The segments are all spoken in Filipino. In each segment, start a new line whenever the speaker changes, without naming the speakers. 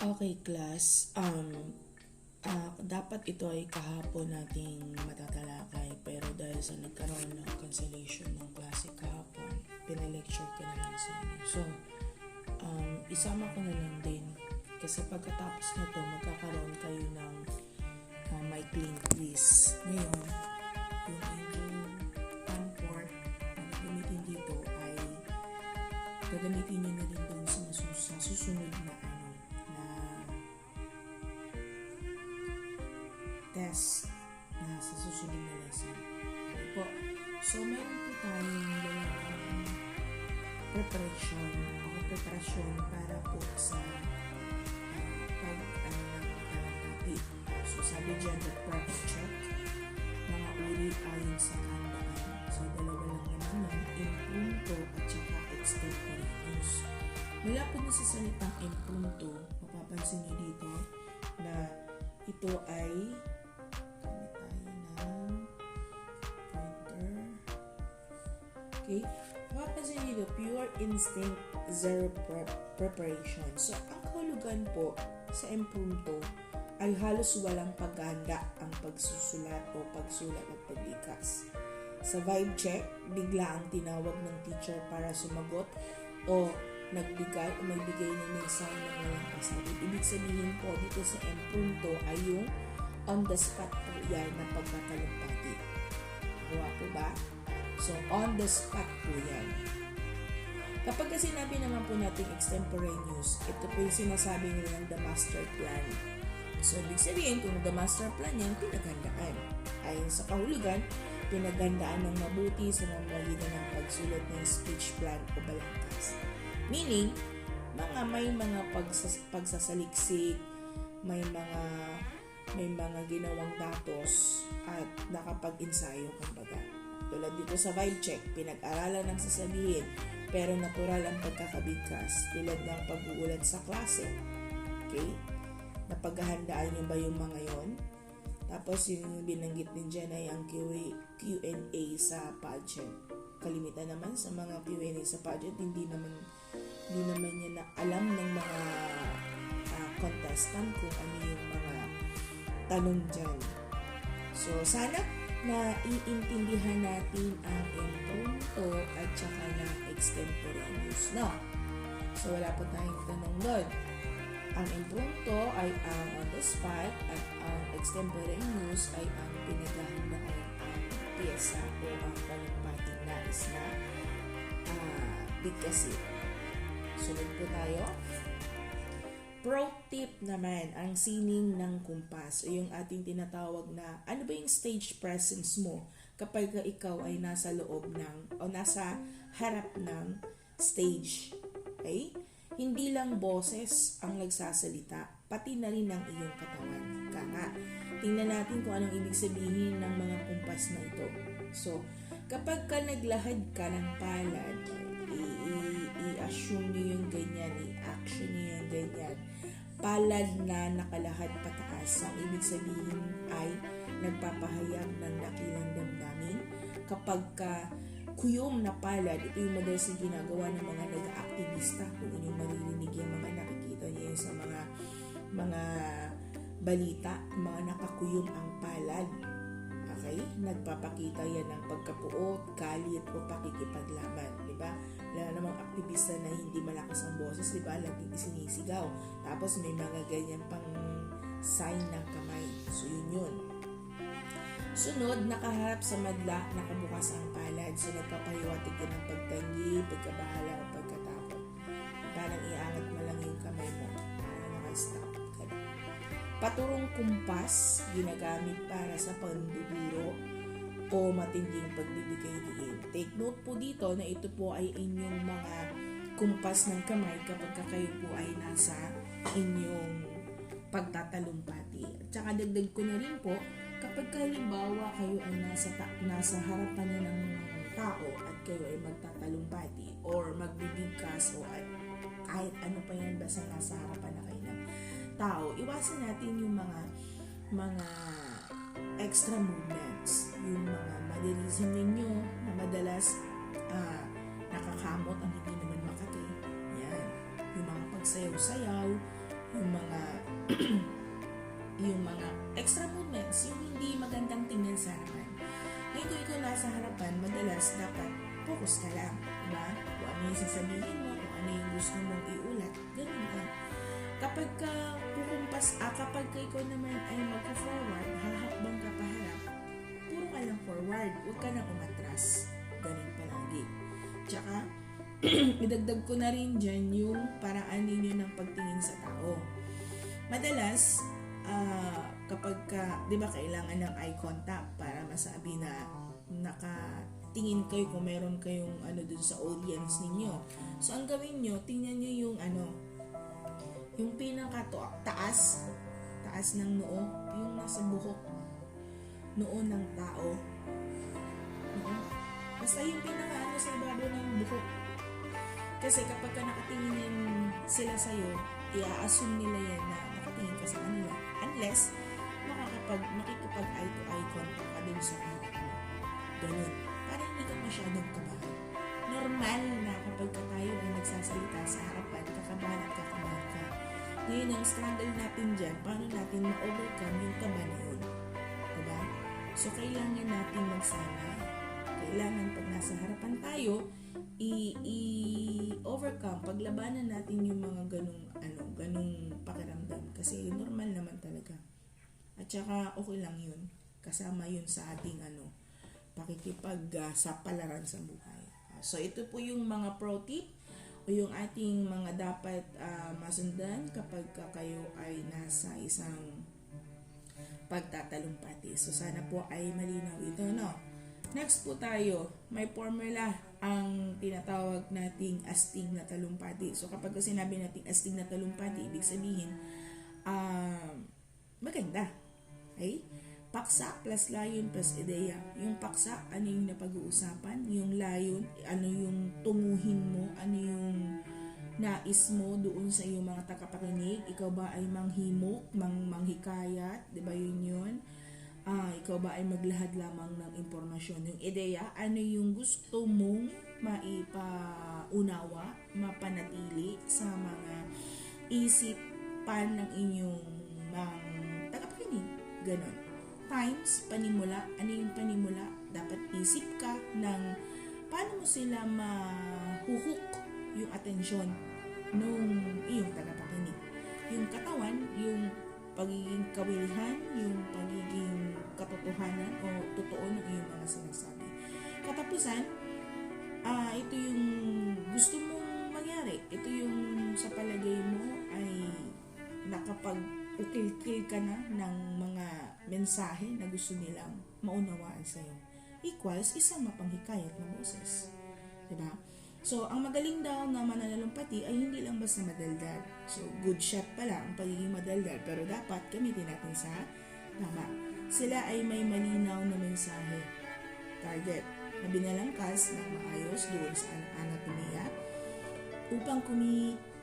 Okay, class. Dapat ito ay kahapon nating matatalakay pero dahil sa nagkaroon ng cancellation ng klase kahapon, pinalecture ko na lang sa inyo. So, isama ko na lang din kasi pagkatapos na to magkakaroon kayo ng maikling quiz. Ngayon, yung inyong one-fourth na gagamitin dito ay gagamitin nyo na rin doon sa susunod na test na sa susunod na lesson. Okay po. So, meron po tayong dalawang preparasyon para po sa pag-kalahati. So, sabi dyan, the prep check, mga uri ayon sa handaan. So, dalawa lang naman yan, impunto at saka extemporaneous. Mula po na sa salitang impunto, mapapansin nyo dito na ito ay okay? Mapapansin nyo, pure instinct, zero preparation. So, ang kahulugan po sa impromptu ay halos walang paghahanda ang pagsusulat o pagsulat at paglikas. Sa vibe check, bigla ang tinawag ng teacher para sumagot o nagbigay o magbigay ng mensahe ng walang pasabi. Ibig sabihin po dito sa impromptu ay yung on the spot po yan na pagkatalumpati. Gawa po ba? So, on the spot po yan. Kapag kasi sinabi naman po natin extemporaneous, ito po yung sinasabi nilang the master plan. So, ibig sabihin, kung the master plan yan, pinaghandaan. Ayon sa kahulugan, pinaghandaan ng mabuti sa mamamagitan ng pagsulat ng speech plan o balangkas. Meaning, may mga pagsasaliksik, may mga ginawang datos at nakapag-ensayo kumbaga. Tulad dito sa vibe check, pinag-aralan ng sasabihin pero natural ang pagkakabigkas tulad ng pag-uulat sa klase. Okay? Napaghahandaan niyo ba yung mga yon? Tapos yung binanggit din dyan ay ang Q&A sa pageant. Kalimitan naman sa mga Q&A sa pageant, hindi naman niya na alam ng mga contestant kung ano yung mga tanong dyan. So, sana na iintindihan natin ang impromptu at saka ng extemporaneous, no? So, wala po tayong tanong doon. Ang impromptu ay ang on the spot at ang extemporaneous ay ang pinaghahandaan ang pyesa o ang palumpating nais na bigkasin. Sunod po tayo. Pro tip naman, ang sining ng kumpas o yung ating tinatawag na ano ba yung stage presence mo kapag ikaw ay nasa loob ng o nasa harap ng stage. Okay? Hindi lang boses ang nagsasalita, pati na rin ang iyong katawan. Kaya tingnan natin kung anong ibig sabihin ng mga kumpas na ito. So, kapag ka naglahad ka ng palad, i-assume nyo yung ganyan, i-action nyo yung ganyan. Palad na nakalahad pataas, ang ibig sabihin ay nagpapahayag ng dakilang damdamin. Kapag ka kuyom na palad, ito yung madalas na ginagawa ng mga nag-aaktivista. Kung inyong maririnig yung mga nakikita niyo sa mga balita, mga nakakuyom ang palad. Okay? Nagpapakita yan ng pagkapuot, galit o pakikipaglaban. Diba? Wala namang aktivista na hindi malakas ang boses, diba? Laging isinisigaw. Tapos may mga ganyan pang sign ng kamay. So yun. Sunod, nakaharap sa madla, nakabukas ang palad. So nagpapahiwatig din ng pagtanggi, pagkabahala o pagkatakot. Parang iangat mo lang yung kamay mo. Parang nakastop. Paturong kumpas, ginagamit para sa panduduro o matinding pagbibigay diin. Take note po dito na ito po ay inyong mga kumpas ng kamay kapag kayo po ay nasa inyong pagtatalumpati. At saka dagdag ko na rin po, kapag halimbawa kayo ay nasa harapan na ng mga tao at kayo ay magtatalumpati or magbibigkas o kahit ano pa yan basta nasa harapan na kayo ng tao, iwasan natin yung mga extra movements, yung mga madalisin ninyo na madalas nakakamot ang hindi naman makati. Yan. Yung mga pagsayaw-sayaw, yung mga yung mga extra movements, yung hindi magandang tingnan sa harapan. Ngayon kung ikaw nasa harapan, madalas dapat focus ka lang, diba? Kung ano yung sasabihin mo, kung ano yung gusto mong iulat, ganun lang. Kapag kapag ikaw naman ay magpo-forward, hahakbang ka paharap, puro ka lang forward, huwag ka nang umatras. Ganun palagi. Tsaka, idagdag ko na rin dyan yung paraan ninyo ng pagtingin sa tao. Madalas, kapag di ba kailangan ng eye contact para masabi na nakatingin kayo kung meron kayong dun sa audience ninyo. So, ang gawin nyo, tingnan nyo yung yung taas ng noo, yung nasa buhok, noo ng tao. Basta yung sa ibabaw ng buhok. Kasi kapag nakatingin sila sa'yo, i-assume nila yan na nakatingin ka sa kanila. Unless, makikipag eye-to-eye contact ka dun sa harap mo. Ganun. Para hindi ka masyadong kabahan. Normal na kapag tayo ay nagsasalita sa harapan, kakabahan at kakabahan ka. Ngayon, ang struggle natin dyan, paano natin ma-overcome yung kaba na yun? Diba? So, kailangan natin magsanay. Kailangan pag nasa harapan tayo, i-overcome, paglabanan natin yung mga ganung pakiramdam. Kasi normal naman talaga. At saka, okay lang yun. Kasama yun sa ating pakikipag-sapalaran sa buhay. So, ito po yung mga pro tip o yung ating mga dapat masundan kapag kayo ay nasa isang pagtatalumpati. So, sana po ay malinaw ito, no? Next po tayo, may formula ang tinatawag nating astig na talumpati. So, kapag sinabi nating astig na talumpati, ibig sabihin, maganda. Okay? Paksa plus layon plus ideya. Yung paksa, ano yung napag-uusapan? Yung layon, ano yung tunguhin mo? Ano yung nais mo doon sa iyong mga tagapakinig? Ikaw ba ay manghimok, manghikayat? Diba yun? Ikaw ba ay maglahad lamang ng impormasyon? Yung ideya, ano yung gusto mong maipaunawa, mapanatili sa mga isipan ng inyong mga tagapakinig? Ganon. Times, panimula. Ano yung panimula? Dapat isip ka ng paano mo sila mahuhook yung atensyon nung iyong tagapakinig. Yung katawan, yung pagiging kawilihan, yung pagiging katotohanan o totoo ng iyong mga sinasabi. Katapusan, ito yung gusto mong mangyari. Ito yung sa palagay mo ay nakapag-ukil-kil ka na ng mga mensahe na gusto nilang maunawaan sa'yo. Equals isang mapanghikayat na boses. Diba? So, ang magaling daw na mananalumpati ay hindi lang basta madaldal. So, good shot pala ang pagiging madaldal, pero dapat gamitin natin sa tama. Sila ay may malinaw na mensahe. Target na binalangkas na maayos doon sa anatomiya upang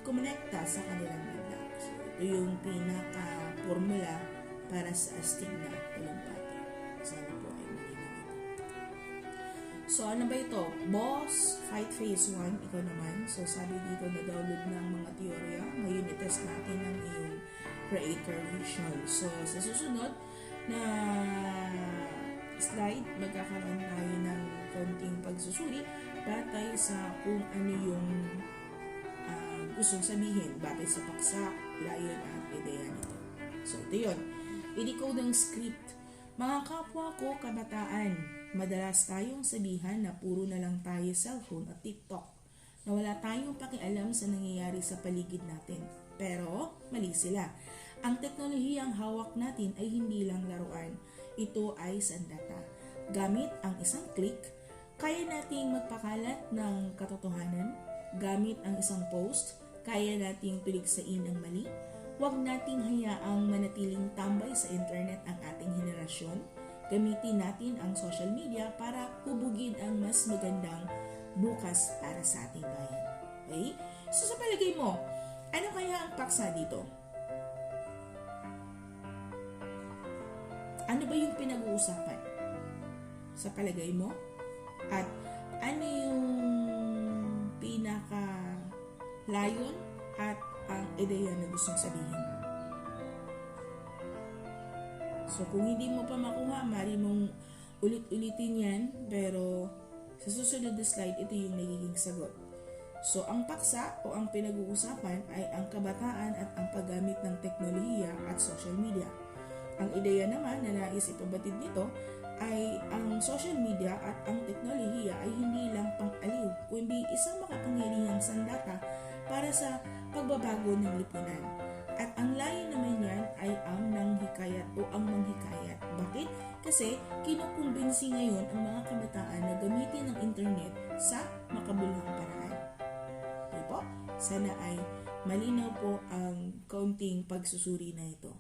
kumonekta sa kanilang bigla. So, ito yung pinaka-formula para sa astig na talumpati. Sana po ay malinaw ito. So, ano ba ito? Boss, Fight Phase 1, ikaw naman. So, sabi dito na download ng mga teorya. Ngayon, itest natin ang iyong creator vision. So, sa susunod na slide, magkakaroon tayo ng konting pagsusuri batay sa kung ano yung gustong sabihin batay sa paksa, layon at ideya nito. So, ito yun. I-decode ang script. Mga kapwa ko kabataan, madalas tayong sabihan na puro na lang tayo cellphone at TikTok, na wala tayong pakialam sa nangyayari sa paligid natin. Pero, mali sila. Ang teknolohiyang hawak natin ay hindi lang laruan. Ito ay sandata. Gamit ang isang click, kaya nating magpakalat ng katotohanan. Gamit ang isang post, kaya nating tuligsain ang mali. Huwag nating hayaang manatiling tambay sa internet ang ating henerasyon. Gamitin natin ang social media para hubugin ang mas magandang bukas para sa ating bayan. Okay? So sa palagay mo, ano kaya ang paksa dito? Ano ba yung pinag-uusapan? Sa palagay mo? At ano yung pinaka-layon at ang ideya na gustong sabihin. So kung hindi mo pa makuha, mari mong ulit-ulitin yan, pero sa susunod na slide, ito yung nagiging sagot. So ang paksa o ang pinag-uusapan ay ang kabataan at ang paggamit ng teknolohiya at social media. Ang ideya naman na nais ipabatid nito ay ang social media at ang teknolohiya ay hindi lang pang-aliw, kundi isang makapangyarihang sandata para sa pagbabago ng lipunan. At ang layo naman yan ay ang nanghikayat o ang manghikayat. Bakit? Kasi kinukumbinsi ngayon ang mga kabataan na gamitin ang internet sa makabuluhang paraan. Okay po? Sana ay malinaw po ang kaunting pagsusuri na ito.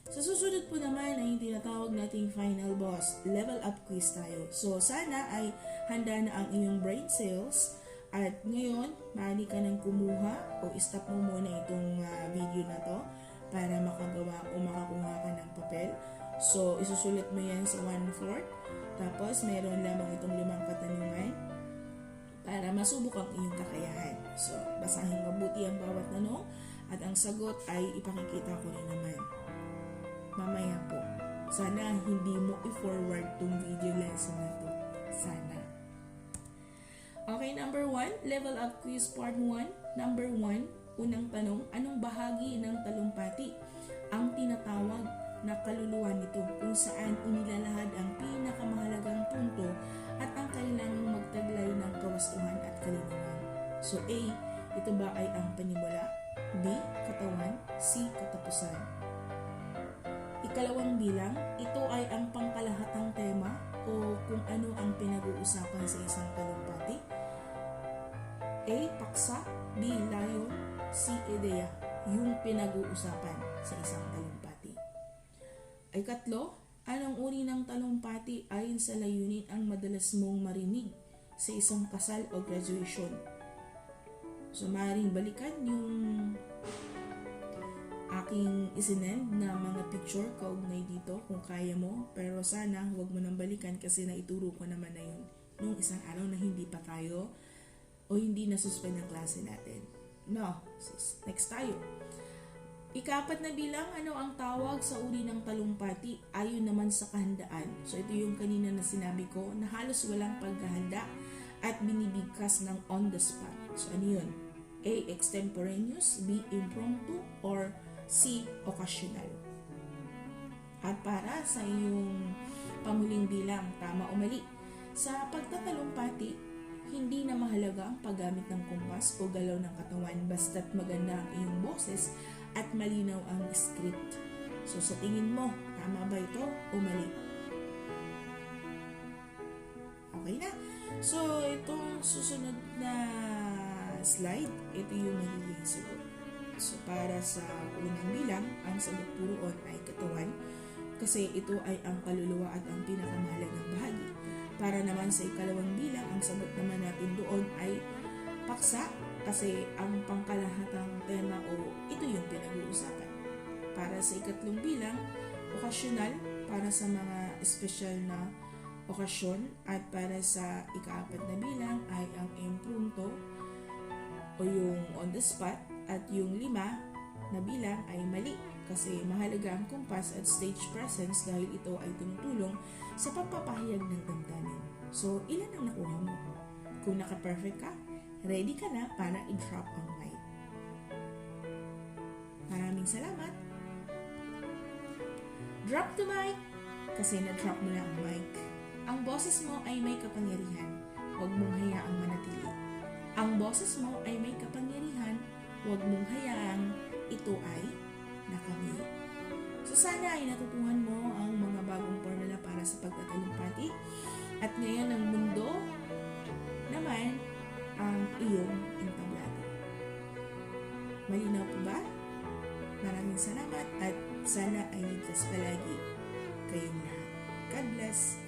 Sa susunod po naman ay yung tinatawag nating final boss, level up quiz tayo. So sana ay handa na ang iyong brain cells at ngayon maaari ka nang kumuha o stop mo muna itong video na to para makagawa o makakuha ka ng papel. So isusulit mo yan sa 1/4, tapos meron lamang itong 5 katanungan para masubok ang iyong kakayahan. So basahin mabuti ang bawat tanong at ang sagot ay ipakikita ko rin naman mamaya po. Sana hindi mo i-forward tong video lesson na to. Sana. Okay, number 1, level up quiz part 1. Number 1, unang tanong, anong bahagi ng talumpati ang tinatawag na kaluluwa nito kung saan inilalahad ang pinakamahalagang punto at ang kailangang magtaglay ng kawastuhan at kalinawan? So A, ito ba ay ang panimula? B, katawan? C, katapusan? Ikalawang bilang, ito ay ang pangkalahatang tema o kung ano ang pinag-uusapan sa isang talumpati. A, paksa. B, layon. C, ideya. Yung pinag-uusapan sa isang talumpati. Ikatlo, anong uri ng talumpati ayon sa layunin ang madalas mong marinig sa isang kasal o graduation? So, maaaring balikan yung aking isinend na mga picture kaugnay dito kung kaya mo, pero sana huwag mo nang balikan kasi naituro ko naman na yun nung isang araw na hindi pa tayo o hindi nasuspend ang klase natin. No, next tayo. Ika-4 na bilang, ano ang tawag sa uri ng talumpati ayon naman sa kahandaan? So ito yung kanina na sinabi ko na halos walang paghahanda at binibigkas ng on the spot. So ano yun? A, extemporaneous. B, impromptu. Or C, occasional. At para sa iyong panghuling bilang, tama o mali, sa pagtatalumpati, hindi na mahalaga ang paggamit ng kumpas o galaw ng katawan basta't maganda ang iyong boses at malinaw ang script. So sa tingin mo, tama ba ito o mali? Okay na. So itong susunod na slide, ito yung magiging sagot. So para sa unang bilang, ang sagot po roon ay katawan kasi ito ay ang kaluluwa at ang pinakamahalagang bahagi. Para naman sa ikalawang bilang, ang sagot naman natin doon ay paksa kasi ang pangkalahatang tema o ito yung pinag-uusapan. Para sa ikatlong bilang, okasyonal para sa mga espesyal na okasyon at para sa ika-4 na bilang ay ang impromptu o yung on the spot at yung 5 na bilang ay mali kasi mahalaga ang kumpas at stage presence dahil ito ay tumutulong sa pagpapahayag ng damdamin. So, ilan ang nakuha mo? Kung naka-perfect ka, ready ka na para i-drop ang mic. Maraming salamat! Drop the mic! Kasi na-drop mo na ang mic. Ang boses mo ay may kapangyarihan. Huwag mong hayaang manatili. Ang boses mo ay may kapangyarihan. Huwag mong hayaang ito ay nakamit. So sana ay natutuhan mo ang mga bagong formula para sa pagtatalumpati. At ngayon ang mundo naman ang iyong entablado. Malinaw po ba? Maraming salamat at sana ay ligtas palagi kayong lahat. God bless!